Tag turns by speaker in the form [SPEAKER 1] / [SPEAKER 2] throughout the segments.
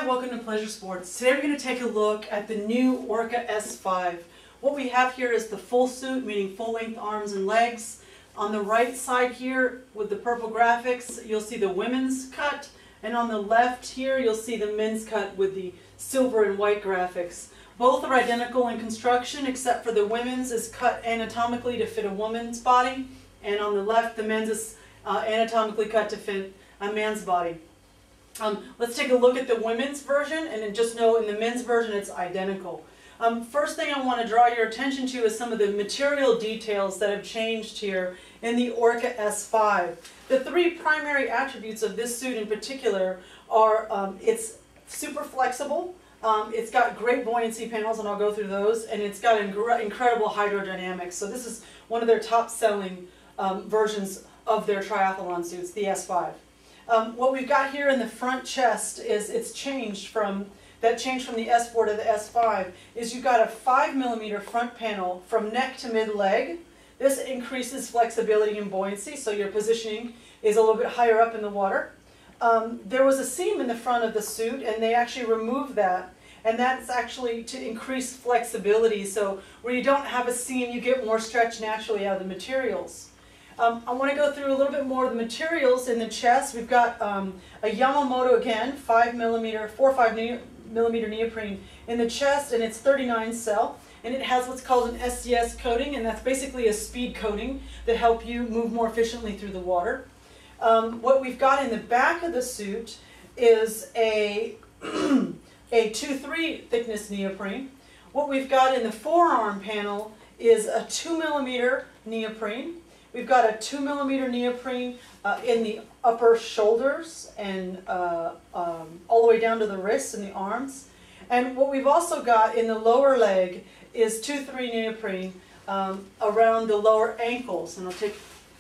[SPEAKER 1] Hi, welcome to Pleasure Sports. Today we're going to take a look at the new Orca S5. What we have here is the full suit, meaning full length arms and legs. On the right side here with the purple graphics, you'll see the women's cut, and on the left here you'll see the men's cut with the silver and white graphics. Both are identical in construction, except for the women's is cut anatomically to fit a woman's body, and on the left the men's is anatomically cut to fit a man's body. Let's take a look at the women's version, and then just know in the men's version it's identical. First thing I want to draw your attention to is some of the material details that have changed here in the Orca S5. The three primary attributes of this suit in particular are it's super flexible, it's got great buoyancy panels, and I'll go through those, and it's got incredible hydrodynamics. So this is one of their top selling versions of their triathlon suits, the S5. What we've got here in the front chest is it's changed from the S4 to the S5 is you've got a 5mm front panel from neck to mid-leg. This increases flexibility and buoyancy, so your positioning is a little bit higher up in the water. There was a seam in the front of the suit, and they actually removed that, and that's actually to increase flexibility. So where you don't have a seam, you get more stretch naturally out of the materials. I want to go through a little bit more of the materials in the chest. We've got a Yamamoto, again, 4 or 5 millimeter neoprene in the chest, and it's 39 cell, and it has what's called an SDS coating, and that's basically a speed coating that helps you move more efficiently through the water. What we've got in the back of the suit is a 2-3 thickness neoprene. What we've got in the forearm panel is a 2mm neoprene. We've got a 2mm neoprene in the upper shoulders and all the way down to the wrists and the arms. And what we've also got in the lower leg is 2-3 neoprene around the lower ankles. And I'll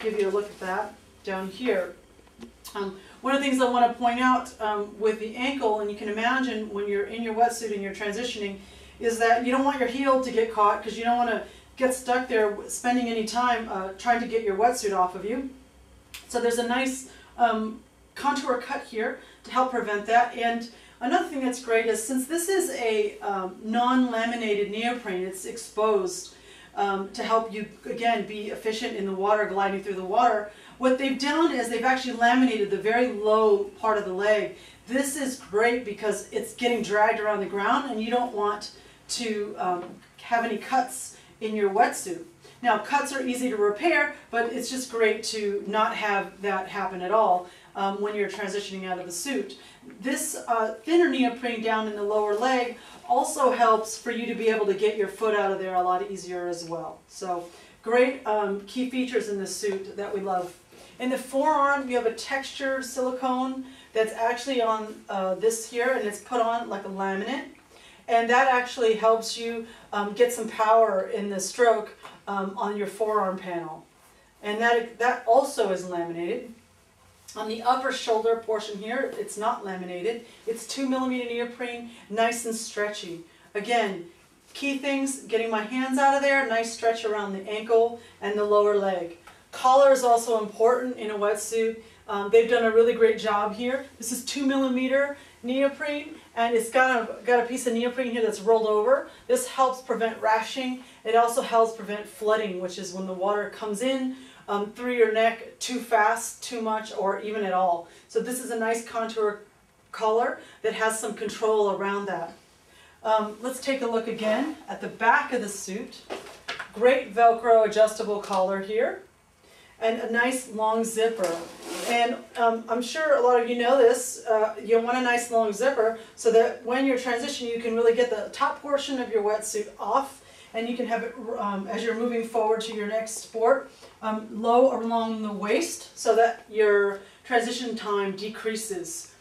[SPEAKER 1] give you a look at that down here. One of the things I want to point out with the ankle, and you can imagine when you're in your wetsuit and you're transitioning, is that you don't want your heel to get caught because you don't want to get stuck there spending any time trying to get your wetsuit off of you. So there's a nice contour cut here to help prevent that. And another thing that's great is since this is a non-laminated neoprene, it's exposed to help you, again, be efficient in the water, gliding through the water. What they've done is they've actually laminated the very low part of the leg. This is great because it's getting dragged around the ground, and you don't want to have any cuts in your wetsuit. Now, cuts are easy to repair, but it's just great to not have that happen at all when you're transitioning out of the suit. This thinner neoprene down in the lower leg also helps for you to be able to get your foot out of there a lot easier as well. So great key features in this suit that we love. In the forearm, you have a textured silicone that's actually on this here, and it's put on like a laminate. And that actually helps you get some power in the stroke on your forearm panel. And that also is laminated. On the upper shoulder portion here, it's not laminated. It's 2mm neoprene, nice and stretchy. Again, key things, getting my hands out of there, nice stretch around the ankle and the lower leg. Collar is also important in a wetsuit. They've done a really great job here. This is 2mm neoprene, and it's got a piece of neoprene here that's rolled over. This helps prevent rashing. It also helps prevent flooding, which is when the water comes in through your neck too fast, too much, or even at all. So this is a nice contour collar that has some control around that. Let's take a look again at the back of the suit. Great Velcro adjustable collar here, and a nice long zipper. And I'm sure a lot of you know this, you want a nice long zipper so that when you're transitioning you can really get the top portion of your wetsuit off, and you can have it, as you're moving forward to your next sport, low along the waist so that your transition time decreases.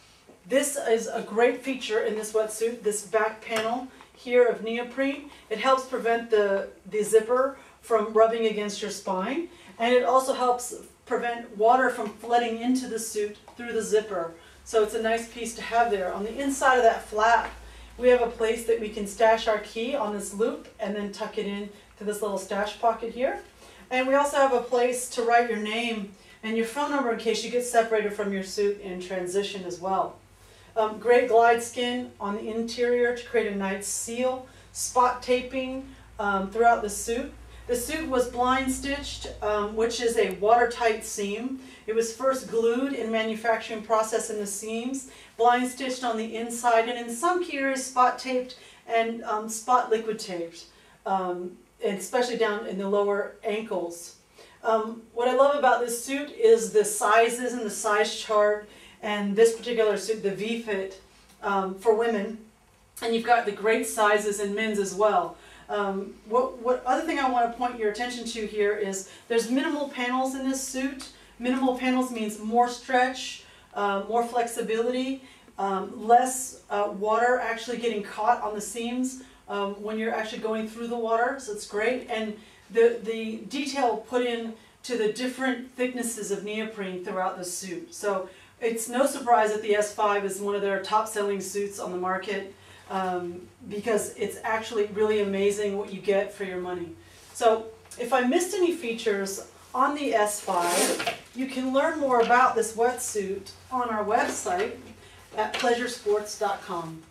[SPEAKER 1] This is a great feature in this wetsuit, this back panel here of neoprene. It helps prevent the zipper from rubbing against your spine, and it also helps prevent water from flooding into the suit through the zipper. So it's a nice piece to have there. On the inside of that flap, we have a place that we can stash our key on this loop and then tuck it in to this little stash pocket here. And we also have a place to write your name and your phone number in case you get separated from your suit in transition as well. Great glide skin on the interior to create a nice seal. Spot taping throughout the suit. The suit was blind stitched, which is a watertight seam. It was first glued in manufacturing process in the seams, blind stitched on the inside, and in some key areas spot taped and spot liquid taped, and especially down in the lower ankles. What I love about this suit is the sizes and the size chart, and this particular suit, the V-fit for women, and you've got the great sizes in men's as well. What other thing I want to point your attention to here is there's minimal panels in this suit. Minimal panels means more stretch, more flexibility, less water actually getting caught on the seams when you're actually going through the water, so it's great. And the detail put in to the different thicknesses of neoprene throughout the suit. So it's no surprise that the S5 is one of their top selling suits on the market. Because it's actually really amazing what you get for your money. So if I missed any features on the S5, you can learn more about this wetsuit on our website at PleasureSports.com.